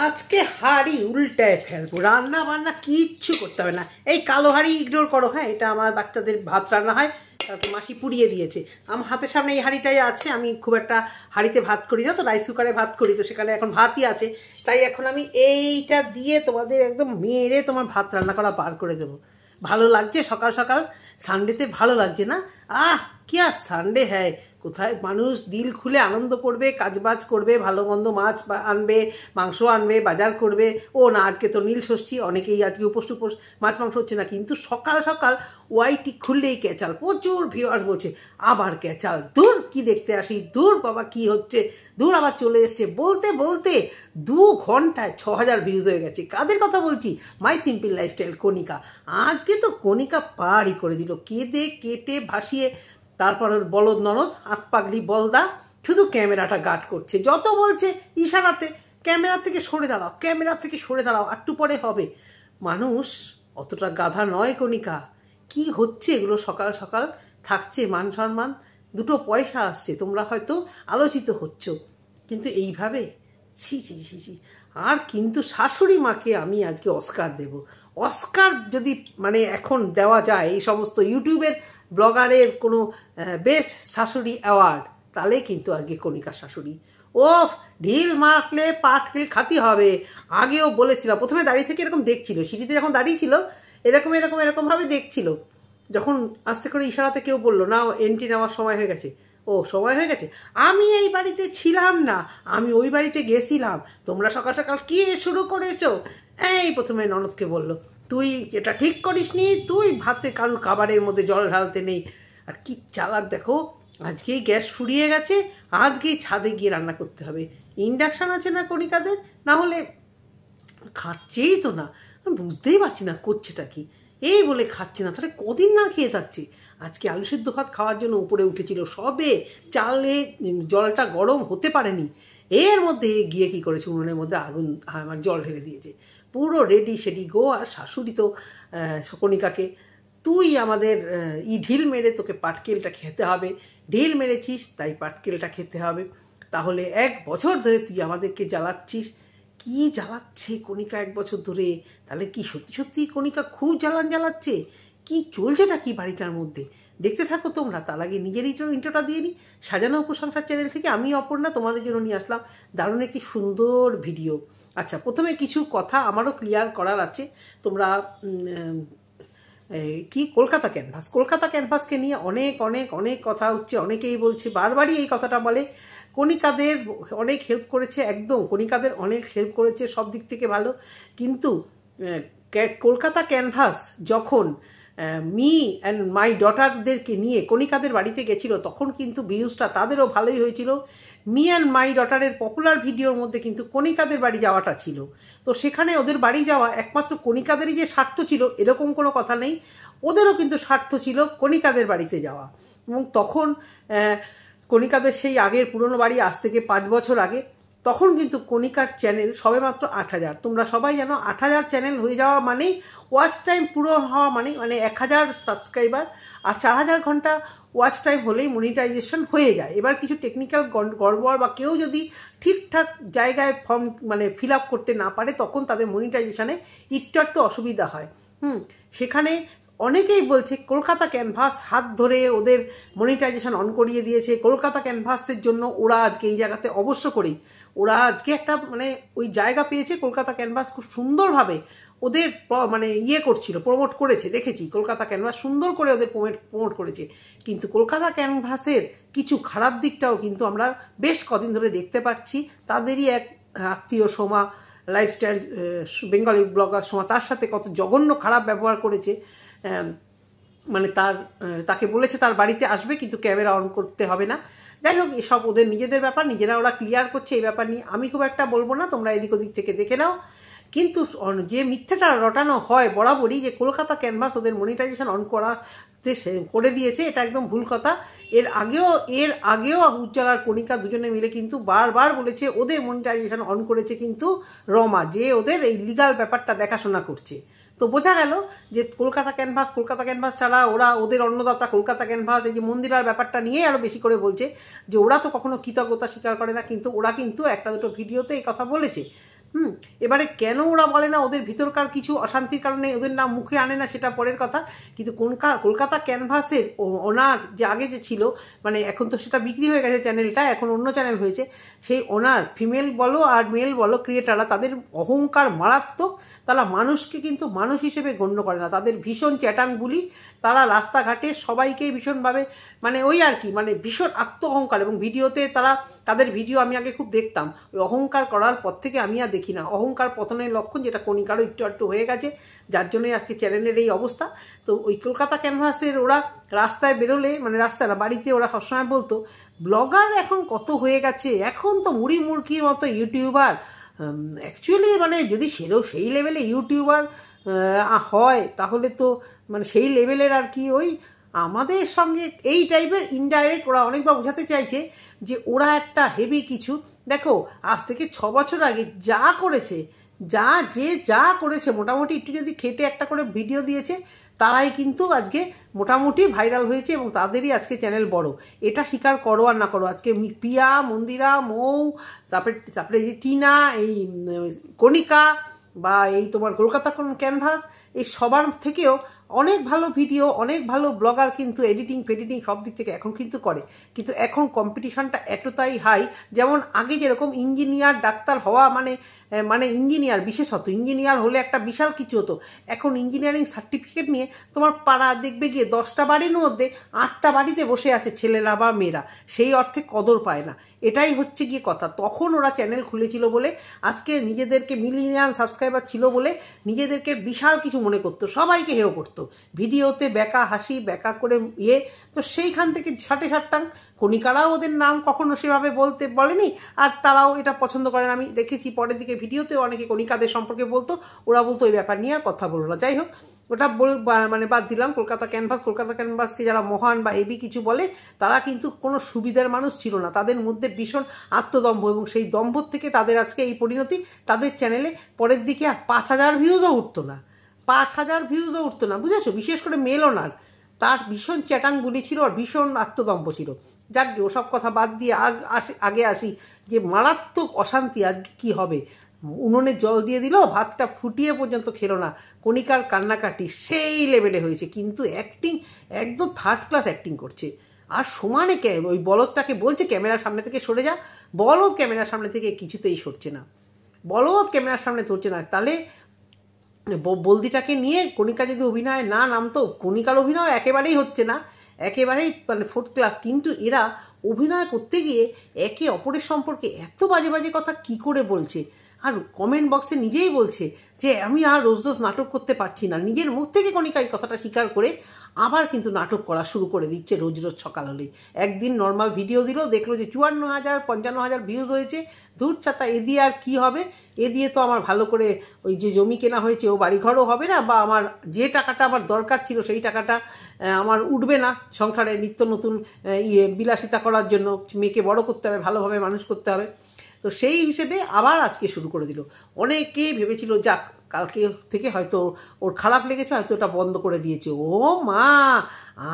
আজকে হাঁড়ি উল্টায় ফেলবো, রান্না বান্না কিচ্ছু করতে হবে না। এই কালো হাঁড়ি ইগনোর করো। হ্যাঁ, এটা আমার বাচ্চাদের ভাত রান্না হয়, তাকে মাসি পুড়িয়ে দিয়েছে। আমার হাতের সামনে এই হাঁড়িটাই আছে। আমি খুব একটা হাঁড়িতে ভাত করি না, তো রাইস কুকারে ভাত করি, তো সেখানে এখন ভাতই আছে। তাই এখন আমি এইটা দিয়ে তোমাদের একদম মেরে তোমার ভাত রান্না করা বার করে দেবো। ভালো লাগছে সকাল সকাল? সানডেতে ভালো লাগছে না? কি আর সানডে, হ্যাঁ, কোথায় মানুষ দিল খুলে আনন্দ করবে, কাজবাজ করবে, ভালো মন্দ মাছ আনবে, মাংস আনবে, বাজার করবে। ও না, আজকে তো নীল ষষ্ঠী, অনেকেই আজকে উপোস টুপোস, মাছ মাংস হচ্ছে না, কিন্তু সকাল সকাল ওয়াইটি খুললেই ক্যাচাল। প্রচুর ভিউয়ার্স বলছে আবার ক্যাচাল, দূর কি দেখতে আসি, দূর বাবা কি হচ্ছে, দূর আবার চলে এসছে। বলতে বলতে 2 ঘন্টায় 6000 ভিউজ হয়ে গেছে। কাদের কথা বলছি? মাই সিম্পল লাইফস্টাইল কণিকা। আজকে তো কণিকা পাড়ি করে দিল, কেঁদে কেটে ভাসিয়ে। তারপর ওর বলদ ননদ আসপাগলি বলদা শুধু ক্যামেরাটা গার্ড করছে, যত বলছে ইশারাতে ক্যামেরা থেকে সরে দাঁড়াও, ক্যামেরা থেকে সরে দাঁড়াও, একটু পরে হবে। মানুষ অতটা গাধা নয় কণিকা। কি হচ্ছে এগুলো সকাল সকাল? থাকছে মান সম্মান, 2 পয়সা আসছে, তোমরা হয়তো আলোচিত হচ্ছ, কিন্তু এইভাবে ছি ছি ছি ছি। আর কিন্তু শাশুড়ি মাকে আমি আজকে অস্কার দেব। অস্কার যদি মানে এখন দেওয়া যায় এই সমস্ত ইউটিউবের ব্লগারের কোনো বেস্ট শাশুড়ি অ্যাওয়ার্ড, তাহলে কিন্তু আজকে কণিকা শাশুড়ি। ঢিল মারলে পাটকেল খাতি হবে। আগেও বলেছিলাম, প্রথমে দাঁড়িয়ে থেকে এরকম দেখছিল, সিঁড়িতে যখন দাঁড়িয়ে ছিল এরকম এরকম এরকমভাবে দেখছিল। যখন আস্তে করে ইশারাতে কেউ বললো না এন্ট্রি নেওয়ার সময় হয়ে গেছে, সময় হয়ে গেছে, আমি এই বাড়িতে ছিলাম না, আমি ওই বাড়িতে গেছিলাম, তোমরা সকাল সকাল কি শুরু করেছো? এই প্রথমে ননদকে বললো, তুই এটা ঠিক করিসনি, তুই ভাতে কারণ খাবারের মধ্যে জল ঢালতে নেই। আর কি চালাক দেখো, আজকেই গ্যাস ফুরিয়ে গেছে, আজকেই ছাদে গিয়ে রান্না করতে হবে। ইন্ডাকশান আছে না কণিকাদের? না হলে খাচ্ছেই তো না, আমি বুঝতেই পারছি না করছেটা কি। এই বলে খাচ্ছে না, তাহলে কদিন না খেয়ে থাকছে। আজকে আলু সিদ্ধ ভাত খাওয়ার জন্য উপরে উঠেছিল, সবে চালে জলটা গরম হতে পারেনি, এর মধ্যে গিয়ে কি করেছে, উনুনের মধ্যে আগুন আমার জল ঢেলে দিয়েছে। পুরো রেডি সেডি গো। আর শাশুড়ি তো কণিকাকে, তুই আমাদের ঢিল মেরে তোকে পাটকেলটা খেতে হবে, ঢিল মেরেছিস তাই পাটকেলটা খেতে হবে। তাহলে 1 বছর ধরে তুই আমাদেরকে জ্বালাচ্ছিস। কি জ্বালাচ্ছে কণিকা 1 বছর ধরে? তাহলে কি সত্যি সত্যি কণিকা খুব জ্বালাচ্ছে? কি চলছেটা কি বাড়িটার মধ্যে? দেখতে থাকো তোমরা। তার আগে নিজের ইন্ট্রোটা দিয়ে নিই। সাজানো উপসংসার চ্যানেল থেকে আমি অপর্ণা তোমাদের জন্য নিয়ে আসলাম দারুণ একটি সুন্দর ভিডিও। আচ্ছা, প্রথমে কিছু কথা আমারও ক্লিয়ার করার আছে। তোমরা কি কলকাতা ক্যানভাসকে নিয়ে অনেক অনেক অনেক কথা হচ্ছে, অনেকেই বলছে, বারবারই এই কথাটা বলে কণিকাদের অনেক হেল্প করেছে, একদম কণিকাদের অনেক হেল্প করেছে, সব দিক থেকে ভালো। কিন্তু কলকাতা ক্যানভাস যখন মি অ্যান্ড মাই ডটারদেরকে নিয়ে কণিকাদের বাড়িতে গেছিলো, তখন কিন্তু ভিউজটা তাদেরও ভালোই হয়েছিল। মি অ্যান্ড মাই ডটারের পপুলার ভিডিওর মধ্যে কিন্তু কণিকাদের বাড়ি যাওয়াটা ছিল। তো সেখানে ওদের বাড়ি যাওয়া একমাত্র কণিকাদেরই যে স্বার্থ ছিল এরকম কোনো কথা নেই, ওদেরও কিন্তু স্বার্থ ছিল কণিকাদের বাড়িতে যাওয়া। এবং তখন কণিকাদের সেই আগের পুরনো বাড়ি, আজ থেকে 5 বছর আগে, তখন কিন্তু কণিকার চ্যানেল সবেমাত্র 8000। তোমরা সবাই জানো 8000 চ্যানেল হয়ে যাওয়া মানেই ওয়াচ টাইম পুরো হওয়া, মানে 1000 সাবস্ক্রাইবার আর 4000 ঘন্টা ওয়াচ টাইম হলেই মনিটাইজেশন হয়ে যায়। এবার কিছু টেকনিক্যাল গড়বড় বা কেউ যদি ঠিকঠাক জায়গায় ফর্ম মানে ফিল আপ করতে না পারে, তখন তাদের মনিটাইজেশনে একটু অসুবিধা হয়। সেখানে অনেকেই বলছে কলকাতা ক্যানভাস হাত ধরে ওদের মনিটাইজেশন অন করিয়ে দিয়েছে। কলকাতা ক্যানভাসের জন্য ওরা আজকে এই জায়গাতে অবশ্য করেই ওরা আজকে একটা মানে ওই জায়গা পেয়েছে। কলকাতা ক্যানভাস খুব সুন্দরভাবে ওদের মানে করছিল, প্রমোট করেছে, দেখেছি কলকাতা ক্যানভাস সুন্দর করে ওদের প্রমোট করেছে। কিন্তু কলকাতা ক্যানভাসের কিছু খারাপ দিকটাও কিন্তু আমরা বেশ কদিন ধরে দেখতে পাচ্ছি। তাদেরই এক আত্মীয় Soma lifestyle Bengali blogger Soma, তার সাথে কত জঘন্য খারাপ ব্যবহার করেছে। মানে তাকে বলেছে তার বাড়িতে আসবে কিন্তু ক্যামেরা অন করতে হবে না। যাই হোক, এসব ওদের নিজেদের ব্যাপার, নিজেরা ওরা ক্লিয়ার করছে। এই ব্যাপার নিয়ে আমি খুব একটা বলবো না, তোমরা এদিক ওদিক থেকে দেখে নাও। কিন্তু যে মিথ্যাটা রটানো হয় বরাবরই, যে কলকাতা ক্যানভাস ওদের মনিটাইজেশন অন করে দিয়েছে, এটা একদম ভুল কথা। এর আগেও উজ্জ্বল আর কণিকা দুজনে মিলে কিন্তু বারবার বলেছে ওদের মনিটাইজেশন অন করেছে কিন্তু রমা, যে ওদের এই লিগাল ব্যাপারটা দেখাশোনা করছে। তো বোঝা গেল যে কলকাতা ক্যানভাস ছাড়া ওদের অন্নদাতা কলকাতা ক্যানভাস, এই যে মন্দিরার ব্যাপারটা নিয়ে আরও বেশি করে বলছে যে ওরা তো কখনো কৃতজ্ঞতা স্বীকার করে না, কিন্তু ওরা কিন্তু 1-2 ভিডিওতে এই কথা বলেছে। এবারে কেন ওরা বলে না ওদের ভিতরকার কিছু অশান্তির কারণে ওদের নাম মুখে আনে না সেটা পরের কথা, কিন্তু কলকাতা ক্যানভাসের ওনার যে আগে যে ছিল, মানে এখন তো সেটা বিক্রি হয়ে গেছে চ্যানেলটা, এখন অন্য চ্যানেল হয়েছে, সেই ওনার ফিমেল বলো আর মেল বলো ক্রিয়েটাররা, তাদের অহংকার মারাত্মক। তারা মানুষকে কিন্তু মানুষ হিসেবে গণ্য করে না, তাদের ভীষণ চ্যাটাংগুলি, তারা রাস্তাঘাটে সবাইকে ভীষণভাবে মানে ওই আর কি মানে ভীষণ আত্ম অহংকার। এবং ভিডিওতে তাদের ভিডিও আমি আগে খুব দেখতাম, ওই অহংকার করার পর থেকে আমি আর দেখি না। অহংকার পতনের লক্ষণ, যেটা কণিকারও একটু একটু হয়ে গেছে, যার জন্যই আজকে চ্যানেলের এই অবস্থা। তো ওই কলকাতা ক্যানভাসের ওরা রাস্তায় বেরোলে, মানে রাস্তায় না বাড়িতে, ওরা সবসময় বলতো ব্লগার এখন কত হয়ে গেছে, এখন তো মুড়ি মুড়কির মতো ইউটিউবার। অ্যাকচুয়ালি মানে যদি সেই লেভেলে ইউটিউবার হয় তাহলে তো মানে সেই লেভেলের আর কি ওই আমাদের সঙ্গে এই টাইপের ইনডাইরেক্ট ওরা অনেকবার বোঝাতে চাইছে যে ওরা একটা হেভি কিছু। দেখো আজ থেকে 6 বছর আগে যা করেছে, যা করেছে মোটামুটি একটু যদি খেটে একটা করে ভিডিও দিয়েছে, তারাই কিন্তু আজকে মোটামুটি ভাইরাল হয়েছে এবং তাদেরই আজকে চ্যানেল বড়। এটা স্বীকার করো আর না করো, আজকে পিয়া, মন্দিরা, মৌ, তারপরে যে টিনা, এই কণিকা বা এই তোমার কলকাতা ক্যানভাস, এই সবার থেকেও অনেক ভালো ভিডিও, অনেক ভালো ব্লগার কিন্তু এডিটিং ফেডিটিং সব দিক থেকে এখন কিন্তু করে। কিন্তু এখন কম্পিটিশনটা এতটাই হাই, যেমন আগে যেরকম ইঞ্জিনিয়ার ডাক্তার হওয়া মানে ইঞ্জিনিয়ার, বিশেষত ইঞ্জিনিয়ার হলে একটা বিশাল কিছু হতো। এখন ইঞ্জিনিয়ারিং সার্টিফিকেট নিয়ে তোমার পাড়া দেখবে গিয়ে 10টা বাড়ির মধ্যে 8টা বাড়িতে বসে আছে ছেলেরা বা মেয়েরা, সেই অর্থে কদর পায় না। এটাই হচ্ছে গিয়ে কথা। তখন ওরা চ্যানেল খুলেছিল বলে, আজকে নিজেদেরকে মিলিয়ন সাবস্ক্রাইবার ছিল বলে নিজেদেরকে বিশাল কিছু মনে করতো, সবাইকে হেয় করতো, ভিডিওতে বেকা হাসি বেকা করে তো সেইখান থেকে 60 কণিকারাও ওদের নাম কখনো সেভাবে বলেনি, আর তারাও এটা পছন্দ করে না। আমি দেখেছি পরের দিকে ভিডিওতে অনেকে কণিকাদের সম্পর্কে বলতো, ওরা বলতো ওই ব্যাপার নিয়ে আর কথা বলবো না। যাই হোক, ওটা মানে বাদ দিলাম। কলকাতা ক্যানভাসকে যারা মহান বা হেভি কিছু বলে, তারা কিন্তু কোনো সুবিধার মানুষ ছিল না, তাদের মধ্যে ভীষণ আত্মদম্ভ, এবং সেই দম্ভ থেকে তাদের আজকে এই পরিণতি। তাদের চ্যানেলে পরের দিকে আর 5000 ভিউজও উঠতো না, 5000 ভিউজও উঠতো না, বুঝেছো? বিশেষ করে মেল ওনার, তার ভীষণ চ্যাটাংগুলি ছিল আর ভীষণ আত্মদম্ভ ছিল। যাক গে, ওসব কথা বাদ দিয়ে আগে আসি যে মারাত্মক অশান্তি আজকে কি হবে। উনুনে জল দিয়ে দিল, ভাতটা ফুটিয়ে পর্যন্ত খেলো না, কণিকার কান্নাকাটি সেই লেভেলে হয়েছে। কিন্তু অ্যাক্টিং একদম 3rd ক্লাস অ্যাক্টিং করছে, আর সমানে ওই বলদটাকে বলছে ক্যামেরার সামনে থেকে সরে যা, বলদ ক্যামেরার সামনে থেকে কিছুতেই সরছে না, বলদ ক্যামেরার সামনে সরছে না। তাহলে বলদিটাকে নিয়ে কণিকা যদি অভিনয় না নামতো, কণিকার অভিনয় একেবারেই হচ্ছে না, একেবারেই মানে 4th ক্লাস। কিন্তু এরা অভিনয় করতে গিয়ে একে অপরের সম্পর্কে এত বাজে বাজে কথা কি করে বলছে, আর কমেন্ট বক্সে নিজেই বলছে যে আমি আর রোজ রোজ নাটক করতে পারছি না। নিজের মুখ থেকে কণিকা এই কথাটা স্বীকার করে আবার কিন্তু নাটক করা শুরু করে দিচ্ছে রোজ রোজ সকাল হলেই। একদিন নর্মাল ভিডিও দিল, দেখলো যে 54,000 55,000 ভিউজ হয়েছে। ধূর ছাতা, এ দিয়ে আর কি হবে? এ দিয়ে তো আমার ভালো করে ওই যে জমি কেনা হয়েছে ও বাড়িঘরও হবে না, বা আমার যে টাকাটা আমার দরকার ছিল সেই টাকাটা আমার উঠবে না সংসারে নিত্য নতুন বিলাসিতা করার জন্য। মেয়েকে বড় করতে হবে, ভালোভাবে মানুষ করতে হবে। তো সেই হিসেবে আবার আজকে শুরু করে দিল। অনেকে ভেবেছিল যাক কালকে থেকে হয়তো ওর খারাপ লেগেছে, হয়তো ওটা বন্ধ করে দিয়েছে। ও মা,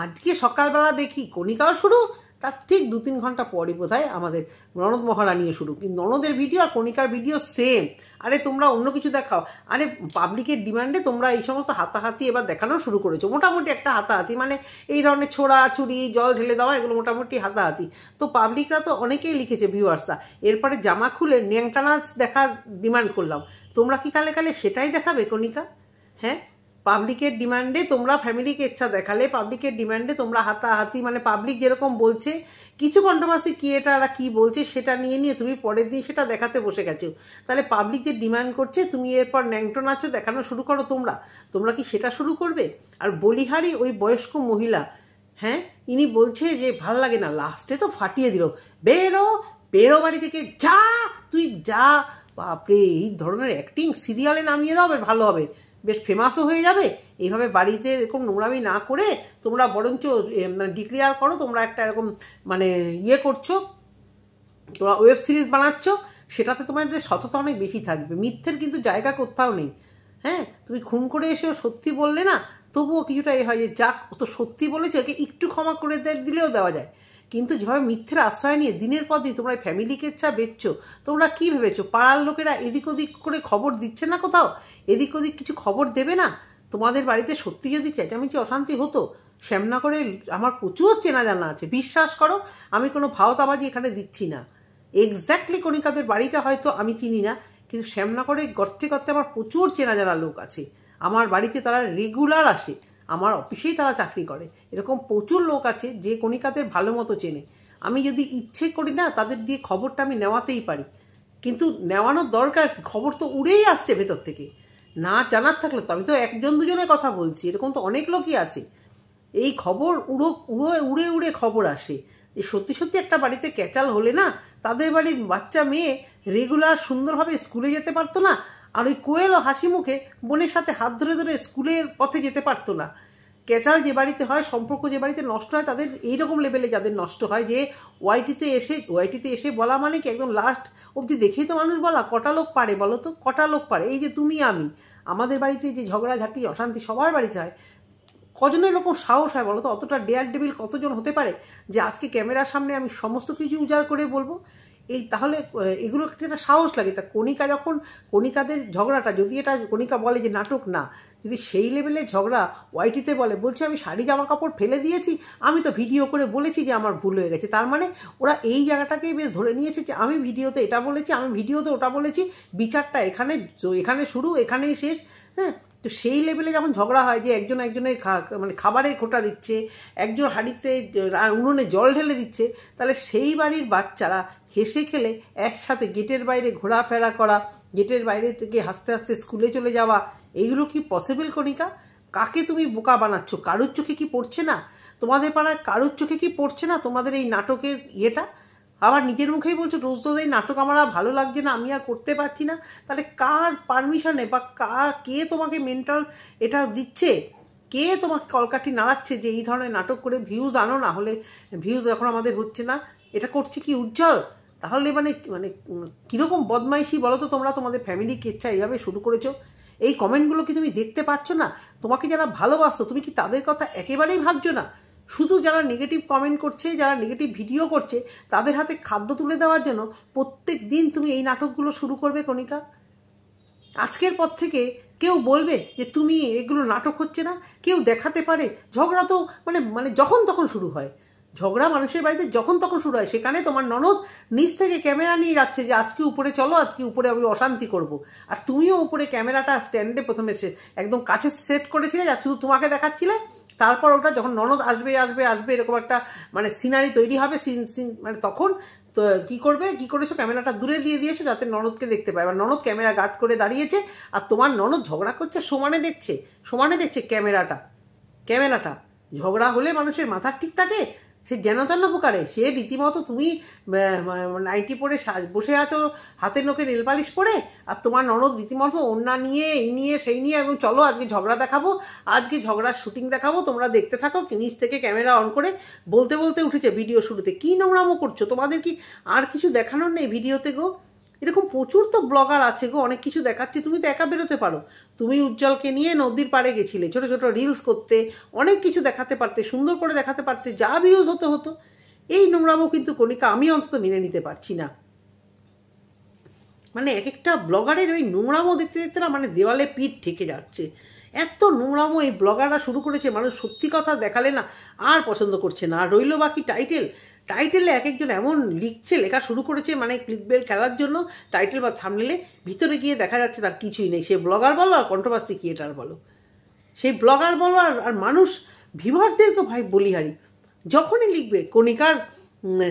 আজকে সকালবেলা দেখি কণিকাও শুরু, তার ঠিক 2-3 ঘন্টা পরই বোধহয় আমাদের ননদ মহারানিও শুরু। কিন্তু ননদের ভিডিও আর কণিকার ভিডিও সেম। আরে তোমরা অন্য কিছু দেখাও। আরে পাবলিকের ডিমান্ডে তোমরা এই সমস্ত হাতাহাতি এবার দেখানো শুরু করেছো, মোটামুটি একটা হাতাহাতি, মানে এই ধরনের ছোড়া ছুরি জল ঢেলে দেওয়া, এগুলো মোটামুটি হাতাহাতি। তো পাবলিকরা তো অনেকেই লিখেছে, ভিউয়ার্সরা, এরপরে জামা খুলে ন্যাংটা নাচ দেখার ডিমান্ড করলাম। তোমরা কি কালে কালে সেটাই দেখাবে কণিকা? হ্যাঁ, পাবলিকের ডিমান্ডে তোমরা ফ্যামিলিকে ইচ্ছা দেখালে, পাবলিকের ডিমান্ডে তোমরা হাতাহাতি, মানে পাবলিক যেরকম বলছে, কিছু কন্ট্রোভার্সি ক্রিয়েটাররা কি বলছে সেটা নিয়ে তুমি পরের দিন সেটা দেখাতে বসে গেছো। তাহলে পাবলিক যে ডিমান্ড করছে তুমি এরপর ন্যাংটো নাচও দেখানো শুরু করো। তোমরা কি সেটা শুরু করবে? আর বলিহারি ওই বয়স্ক মহিলা, হ্যাঁ, ইনি বলছে যে ভাল লাগে না, লাস্টে তো ফাটিয়ে দিল, বেরো বাড়ি থেকে, যা তুই যা। বাপরে, এই ধরনের অ্যাক্টিং সিরিয়ালে নামিয়ে দাও, বেশ ভালো হবে, বেশ ফেমাসও হয়ে যাবে। এইভাবে বাড়িতে এরকম নোংরামি না করে তোমরা বরঞ্চ ডিক্লেয়ার করো তোমরা একটা এরকম মানে করছো, তোমরা ওয়েব সিরিজ বানাচ্ছ, সেটাতে তোমাদের সততা অনেক বেশি থাকবে। মিথ্যের কিন্তু জায়গা কোথাও নেই। হ্যাঁ, তুমি খুন করে এসেও সত্যি বললে না, তবুও কিছুটা হয় যে যাক, ও তো সত্যি বলেছে, ওকে একটু ক্ষমা করে দিলেও দেওয়া যায়। কিন্তু যেভাবে মিথ্যের আশ্রয় নিয়ে দিনের পর দিন তোমরা ফ্যামিলিকে চা বেচছো, তোমরা কি ভেবেছো পাড়ার লোকেরা এদিক ওদিক করে খবর দিচ্ছে না কোথাও? এদিক ওদিক কিছু খবর দেবে না? তোমাদের বাড়িতে সত্যি যদি চেঁচামেচি অশান্তি হতো, শ্যামনগরে আমার প্রচুর চেনা জানা আছে, বিশ্বাস করো, আমি কোনো ভাওতাবাজি এখানে দিচ্ছি না। এক্স্যাক্টলি কণিকাদের বাড়িটা হয়তো আমি চিনি না, কিন্তু শ্যামনগরে গর্তে গর্তে আমার প্রচুর চেনা জানা লোক আছে। আমার বাড়িতে তারা রেগুলার আসে, আমার অফিসেই তারা চাকরি করে। এরকম প্রচুর লোক আছে যে কণিকাদের ভালো মতো চেনে। আমি যদি ইচ্ছে করি না, তাদের দিয়ে খবরটা আমি নেওয়াতেই পারি, কিন্তু নেওয়ানোর দরকার কি? খবর তো উড়েই আসছে ভেতর থেকে। না জানার থাকলে তো আমি তো একজন দুজনের কথা বলছি, এরকম তো অনেক লোকই আছে। এই খবর উড়ে উড়ে খবর আসে। এই সত্যি সত্যি একটা বাড়িতে ক্যাচাল হলে না, তাদের বাড়ির বাচ্চা মেয়ে রেগুলার সুন্দরভাবে স্কুলে যেতে পারতো না, আর ওই কোয়েলও হাসি মুখে বোনের সাথে হাত ধরে ধরে স্কুলের পথে যেতে পারতো না। ক্যাচাল যে বাড়িতে হয়, সম্পর্ক যে বাড়িতে নষ্ট হয়, তাদের এইরকম লেভেলে যাদের নষ্ট হয় যে ওয়াইটিতে এসে বলা মানে কি একদম লাস্ট অবধি দেখেই তো মানুষ বলা। কটা লোক পারে বলো তো? কটা লোক পারে? এই যে তুমি আমি, আমাদের বাড়িতে যে ঝগড়াঝাটি অশান্তি সবার বাড়িতে হয়, কজনের এরকম সাহস হয় বলো তো? অতটা ডেয়ার ডেভিল কতজন হতে পারে যে আজকে ক্যামেরার সামনে আমি সমস্ত কিছু উজাড় করে বলবো? এই তাহলে এগুলো একটা সাহস লাগে। তা কণিকা যখন, কণিকাদের ঝগড়াটা যদি এটা কণিকা বলে যে নাটক না, যদি সেই লেভেলে ঝগড়া ওয়াইটিতে বলছে আমি শাড়ি জামা কাপড় ফেলে দিয়েছি, আমি তো ভিডিও করে বলেছি যে আমার ভুল হয়ে গেছে, তার মানে ওরা এই জায়গাটাকেই বেশ ধরে নিয়েছে যে আমি ভিডিওতে এটা বলেছি, আমি ভিডিওতে ওটা বলেছি, বিচারটা এখানে শুরু, এখানেই শেষ। হ্যাঁ, তো সেই লেভেলে যখন ঝগড়া হয় যে একজন একজনের মানে খাবারে খোঁটা দিচ্ছে, একজন হাঁড়িতে উনুনে জল ঢেলে দিচ্ছে, তাহলে সেই বাড়ির বাচ্চারা হেসে খেলে একসাথে গেটের বাইরে ঘোরাফেরা করা, গেটের বাইরে থেকে হাসতে হাসতে স্কুলে চলে যাওয়া, এইগুলো কি পসিবল কণিকা? কাকে তুমি বোকা বানাচ্ছ? কারুর চোখে কি পড়ছে না? তোমাদের পাড়ার কারুর চোখে কি পড়ছে না তোমাদের এই নাটকের ইয়েটা? আবার নিজের মুখেই বলছো রোজ রোজ এই নাটক আমার আর ভালো লাগছে না, আমি আর করতে পারছি না। তাহলে কার পারমিশনে বা কে তোমাকে মেন্টাল এটা দিচ্ছে? কে তোমাকে কলকাঠি নাড়াচ্ছে যে এই ধরনের নাটক করে ভিউজ আনো? না হলে ভিউজ এখন আমাদের হচ্ছে না, এটা করছে কি উজ্জ্বল? তাহলে মানে মানে কীরকম বদমাইশি বলো তো তোমরা তোমাদের ফ্যামিলি কেচ্ছা এইভাবে শুরু করেছো? এই কমেন্টগুলো কি তুমি দেখতে পাচ্ছ না? তোমাকে যারা ভালোবাসতো তুমি কি তাদের কথা একেবারেই ভাবছো না? শুধু যারা নেগেটিভ কমেন্ট করছে, যারা নেগেটিভ ভিডিও করছে, তাদের হাতে খাদ্য তুলে দেওয়ার জন্য প্রত্যেক দিন তুমি এই নাটকগুলো শুরু করবে কণিকা? আজকের পর থেকে কেউ বলবে যে তুমি এগুলো নাটক হচ্ছে না? কেউ দেখাতে পারে? ঝগড়া তো মানে মানে যখন তখন শুরু হয়, ঝগড়া মানুষের বাড়িতে যখন তখন শুরু হয়। সেখানে তোমার ননদ নিচ থেকে ক্যামেরা নিয়ে যাচ্ছে যে আজকে উপরে চলো, আজকে উপরে আমি অশান্তি করব, আর তুমিও উপরে ক্যামেরাটা স্ট্যান্ডে প্রথমে একদম কাছে সেট করেছিলে, যা শুধু তোমাকে দেখাচ্ছিলে। তারপর ওটা যখন ননদ আসবে এরকম একটা মানে সিনারি তৈরি হবে, মানে তখন তো কী করেছো, ক্যামেরাটা দূরে দিয়ে দিয়েছো যাতে ননদকে দেখতে পায়। এবার ননদ ক্যামেরা গার্ড করে দাঁড়িয়েছে, আর তোমার ননদ ঝগড়া করছে, সমানে দেখছে ক্যামেরাটা। ঝগড়া হলে মানুষের মাথার ঠিক থাকে? সে যেন তেন প্রকারে সে রীতিমতো তুমি নাইটি পরে বসে আছো হাতের নখে নেলপালিশ পরে, আর তোমার ননদ রীতিমতো ওড়না নিয়ে এই নিয়ে সেই নিয়ে, এবং চলো আজকে ঝগড়া দেখাবো, আজকে ঝগড়ার শুটিং দেখাবো, তোমরা দেখতে থাকো। নিচ থেকে ক্যামেরা অন করে বলতে উঠেছে ভিডিও শুরুতে, কী নোংরামো করছো? তোমাদের কি আর কিছু দেখানোর নেই ভিডিওতে গো? এরকম প্রচুর তো ব্লগার আছে গো, অনেক কিছু দেখাচ্ছে, তুমি তো একা বেরোতে পারো। তুমি উজ্জ্বলকে নিয়ে নদীর পাড়ে গেছিলে ছোট ছোট রিলস করতে, অনেক কিছু দেখাতে পারতে, সুন্দর করে দেখাতে পারতে, যা ভিউজ হতো। এই নোংরামো কিন্তু কণিকা আমি অন্তত মেনে নিতে পারছি না। মানে এক একটা ব্লগারের ওই নোংরামো দেখতে দেখতে না মানে দেওয়ালে পিঠ ঠেকে যাচ্ছে। এত নোংরামো এই ব্লগাররা শুরু করেছে, মানুষ সত্যি কথা দেখালে না আর পছন্দ করছে না। আর রইল বাকি টাইটেলে এক একজন এমন লেখা শুরু করেছে, মানে ক্লিকবেল খেলার জন্য টাইটেল বা থাম্বনেলে, ভিতরে গিয়ে দেখা যাচ্ছে তার কিছুই নেই। সে ব্লগার বলো আর কন্ট্রোভার্সি ক্রিয়েটার বলো, সেই ব্লগার বলো আর মানুষ ভিউয়ার্সদেরকে ভাই বলিহারি। যখনই লিখবে কণিকার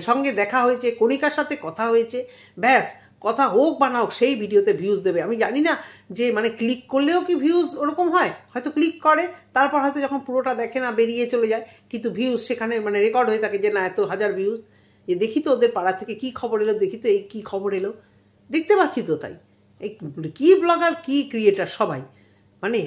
সঙ্গে দেখা হয়েছে, কণিকার সাথে কথা হয়েছে, ব্যাস কথা হোক বা না হোক সেই ভিডিওতে ভিউজ দেবে। আমি জানি না যে মানে ক্লিক করলেও কি ভিউজ ওরকম হয়, হয়তো ক্লিক করে তারপর হয়তো যখন পুরোটা দেখে না বেরিয়ে চলে যায়, কিন্তু ভিউজ সেখানে মানে রেকর্ড হয়ে থাকে যে না এত হাজার ভিউজ। যে দেখি তো ওদের পাড়া থেকে কী খবর এলো, দেখি তো এই কী খবর এলো, দেখতে পাচ্ছি তো। তাই এই কী ব্লগার কী ক্রিয়েটার সবাই মানে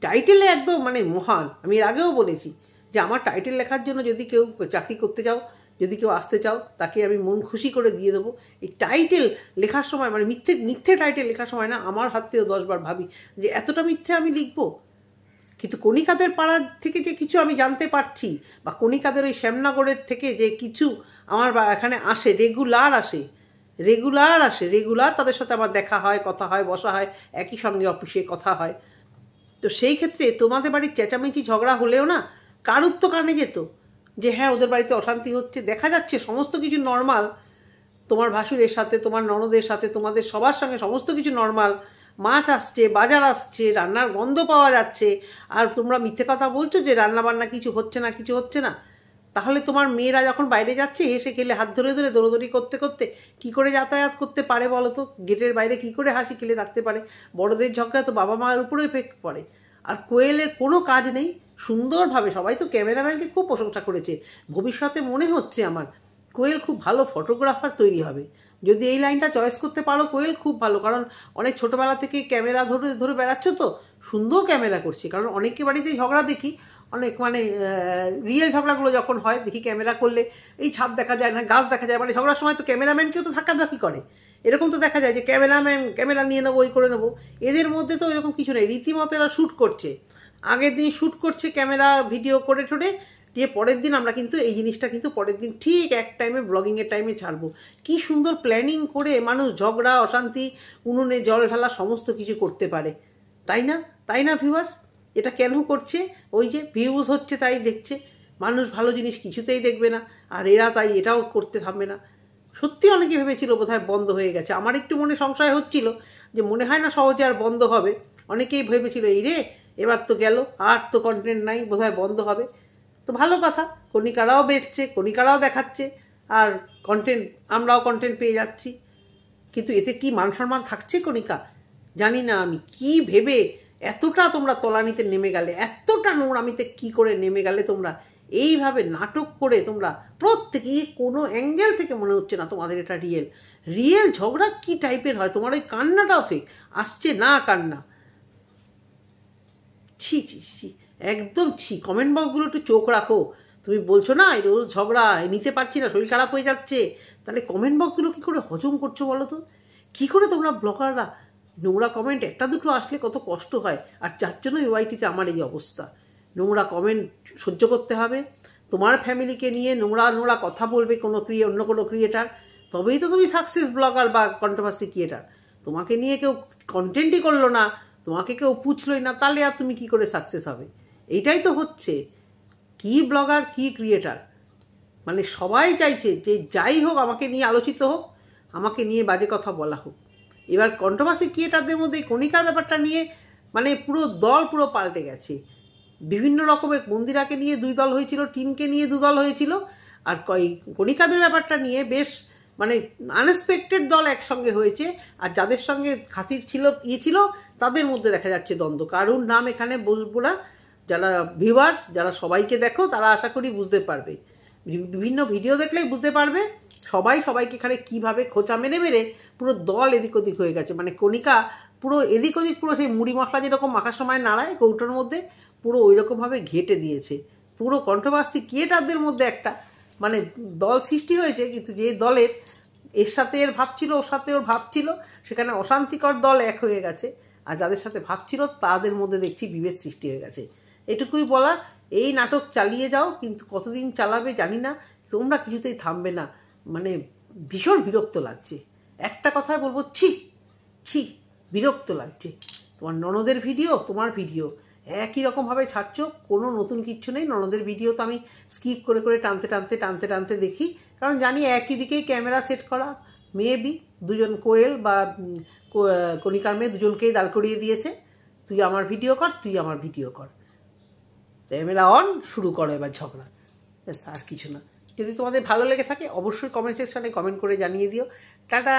টাইটেলে একদম মানে মহান। আমি এর আগেও বলেছি যে আমার টাইটেল লেখার জন্য যদি কেউ চাকরি করতে যাও, যদি কেউ আসতে চাও, তাকে আমি মন খুশি করে দিয়ে দেবো। এই টাইটেল লেখার সময় মানে মিথ্যে টাইটেল লেখার সময় না আমার হাত থেকেও 10 বার ভাবি যে এতটা মিথ্যে আমি লিখবো। কিন্তু কণিকাদের পাড়ার থেকে যে কিছু আমি জানতে পারছি, বা কণিকাদের ওই শ্যামনগরের থেকে যে কিছু আমার এখানে আসে, রেগুলার তাদের সাথে আমার দেখা হয়, কথা হয়, বসা হয়, একই সঙ্গে অফিসে কথা হয়। তো সেই ক্ষেত্রে তোমাদের বাড়ির চেঁচামেচি ঝগড়া হলেও না কারুর তো কানে যেত যে হ্যাঁ ওদের বাড়িতে অশান্তি হচ্ছে, দেখা যাচ্ছে সমস্ত কিছু নর্মাল, তোমার ভাসুরের সাথে, তোমার ননদের সাথে, তোমাদের সবার সঙ্গে সমস্ত কিছু নর্মাল, মাছ আসছে, বাজার আসছে, রান্নার গন্ধ পাওয়া যাচ্ছে, আর তোমরা মিথ্যে কথা বলছো যে রান্না বান্না কিছু হচ্ছে না। তাহলে তোমার মেয়েরা যখন বাইরে যাচ্ছে হেসে খেলে হাত ধরে ধরে দৌড়দৌড়ি করতে করতে কি করে যাতায়াত করতে পারে বলো তো? গেটের বাইরে কি করে হাসি খেলে থাকতে পারে? বড়দের ঝগড়া তো বাবা মায়ের উপরে এফেক্ট পড়ে। আর কোয়েলের কোনো কাজ নেই, সুন্দরভাবে সবাই তো ক্যামেরাম্যানকে খুব প্রশংসা করেছে। ভবিষ্যতে মনে হচ্ছে আমার কোয়েল খুব ভালো ফটোগ্রাফার তৈরি হবে। যদি এই লাইনটা চয়েস করতে পারো কোয়েল খুব ভালো, কারণ অনেক ছোটোবেলা থেকে ক্যামেরা ধরে ধরে বেড়াচ্ছ তো, সুন্দর ক্যামেরা করছে। কারণ অনেকে বাড়িতে ঝগড়া দেখি, অনেক মানে রিয়েল ঝগড়াগুলো যখন হয় দেখি ক্যামেরা করলে এই ছাদ দেখা যায় না, গাছ দেখা যায়, মানে ঝগড়ার সময় তো ক্যামেরাম্যানকেও তো ধাক্কাধাক্কি করে, এরকম তো দেখা যায় যে ক্যামেরাম্যান ক্যামেরা নিয়ে নেবো, ওই করে নেবো। এদের মধ্যে তো এরকম কিছু নেই, রীতিমতো এরা শ্যুট করছে, আগের দিন শ্যুট করছে ক্যামেরা ভিডিও করে ঠোটে দিয়ে, পরের দিন আমরা কিন্তু এই জিনিসটা কিন্তু পরের দিন ঠিক এক টাইমে ব্লগিংয়ের টাইমে ছাড়বো। কি সুন্দর প্ল্যানিং করে মানুষ ঝগড়া, অশান্তি, উনুনে জল ঢালা সমস্ত কিছু করতে পারে, তাই না ভিউয়ার্স? এটা কেন করছে? ওই যে ভিউজ হচ্ছে তাই দেখছে, মানুষ ভালো জিনিস কিছুতেই দেখবে না, আর এরা তাই এটাও করতে থামবে না। সত্যি অনেকে ভেবেছিল বোধহয় বন্ধ হয়ে গেছে, আমার একটু মনে সংশয় হচ্ছিল যে মনে হয় না সহজে আর বন্ধ হবে। অনেকেই ভেবেছিল এই রে এবার তো গেল, আর তো কন্টেন্ট নাই, বোধহয় বন্ধ হবে। তো ভালো কথা, কণিকারাও বেচছে, কণিকারাও দেখাচ্ছে, আর কন্টেন্ট, আমরাও কন্টেন্ট পেয়ে যাচ্ছি। কিন্তু এতে কি মান সম্মান থাকছে কণিকা? জানি না আমি কি ভেবে এতটা তোমরা তলানিতে নেমে গেলে, এতটা নোংরামিতে কি করে নেমে গেলে তোমরা? এইভাবে নাটক করে তোমরা প্রত্যেকে, কোনো অ্যাঙ্গেল থেকে মনে হচ্ছে না তোমাদের এটা রিয়েল ঝগড়া কি টাইপের হয়। তোমার ওই কান্নাটাও ফেক, আসছে না কান্না, ছি ছি ছি, একদম ছি। কমেন্ট বক্সগুলো একটু চোখ রাখো। তুমি বলছো না এই রোজ ঝগড়া, নিতে পারছি না, শরীর খারাপ হয়ে যাচ্ছে, তাহলে কমেন্ট বক্সগুলো কী করে হজম করছো বলো তো? কী করে তোমরা ব্লগাররা, নোংরা কমেন্ট একটা দুটো আসলে কত কষ্ট হয়, আর যার জন্য ওয়াইটিতে আমার এই অবস্থা। নোংরা কমেন্ট সহ্য করতে হবে, তোমার ফ্যামিলিকে নিয়ে নোংরা কথা বলবে অন্য কোনো ক্রিয়েটার, তবেই তো তুমি সাকসেস ব্লগার বা কন্ট্রোভার্সি ক্রিয়েটার। তোমাকে নিয়ে কেউ কন্টেন্টই করলো না, তোমাকে কেউ পুছলই না, তাহলে আর তুমি কি করে সাকসেস হবে? এইটাই তো হচ্ছে, কি ব্লগার কি ক্রিয়েটার, মানে সবাই চাইছে যে যাই হোক আমাকে নিয়ে আলোচিত হোক, আমাকে নিয়ে বাজে কথা বলা হোক। এবার কন্ট্রোভার্সি ক্রিয়েটারদের মধ্যে কণিকার ব্যাপারটা নিয়ে মানে পুরো দল পুরো পাল্টে গেছে। বিভিন্ন রকমের, মন্দিরাকে নিয়ে 2 দল হয়েছিল, টিনকে নিয়ে 2 দল হয়েছিল, আর কণিকাদের ব্যাপারটা নিয়ে বেশ মানে আনএক্সপেক্টেড দল একসঙ্গে হয়েছে। আর যাদের সঙ্গে খাতির ছিল তাদের মধ্যে দেখা যাচ্ছে দ্বন্দ্ব। কারুর নাম এখানে বলবো না, যারা ভিউয়ার্স, যারা সবাইকে দেখো তারা আশা করি বুঝতে পারবে, বিভিন্ন ভিডিও দেখলেই বুঝতে পারবে সবাইকে এখানে কীভাবে খোঁচা মেরে পুরো দল এদিক ওদিক হয়ে গেছে। মানে কণিকা পুরো এদিক ওদিক, পুরো সেই মুড়ি মশলা যেরকম মাখার সময় নাড়ায় কৌটোর মধ্যে, পুরো ওই রকমভাবে ঘেটে দিয়েছে। পুরো কন্ট্রোভার্সি ক্রিয়েটারদের মধ্যে একটা মানে দল সৃষ্টি হয়েছে, কিন্তু যে দলের এর সাথে এর ভাব ছিল, ওর সাথে ওর ভাব ছিল, সেখানে অশান্তিকর দল এক হয়ে গেছে, আর যাদের সাথে ভাব ছিল তাদের মধ্যে দেখছি বিভেদ সৃষ্টি হয়ে গেছে। এটুকুই বলার, এই নাটক চালিয়ে যাও, কিন্তু কতদিন চালাবে জানি না, তোমরা কিছুতেই থামবে না। মানে ভীষণ বিরক্ত লাগছে, একটা কথাই বলবো, ছি, বিরক্ত লাগছে। তোমার ননদের ভিডিও, তোমার ভিডিও একই রকমভাবে ছাড়ছো, কোনো নতুন কিচ্ছু নেই। ননদের ভিডিও তো আমি স্কিপ করে টানতে দেখি, কারণ জানি একই দিকেই ক্যামেরা সেট করা, মেবি দুজন কোয়েল বা কণিকার মেয়ে দুজনকেই দাঁড় করিয়ে দিয়েছে, তুই আমার ভিডিও কর, তুই আমার ভিডিও কর, ক্যামেরা অন, শুরু করো এবার ঝগড়া, ব্যাস, আর কিছু না। যদি তোমাদের ভালো লেগে থাকে অবশ্যই কমেন্ট সেকশনে কমেন্ট করে জানিয়ে দিও। টাটা।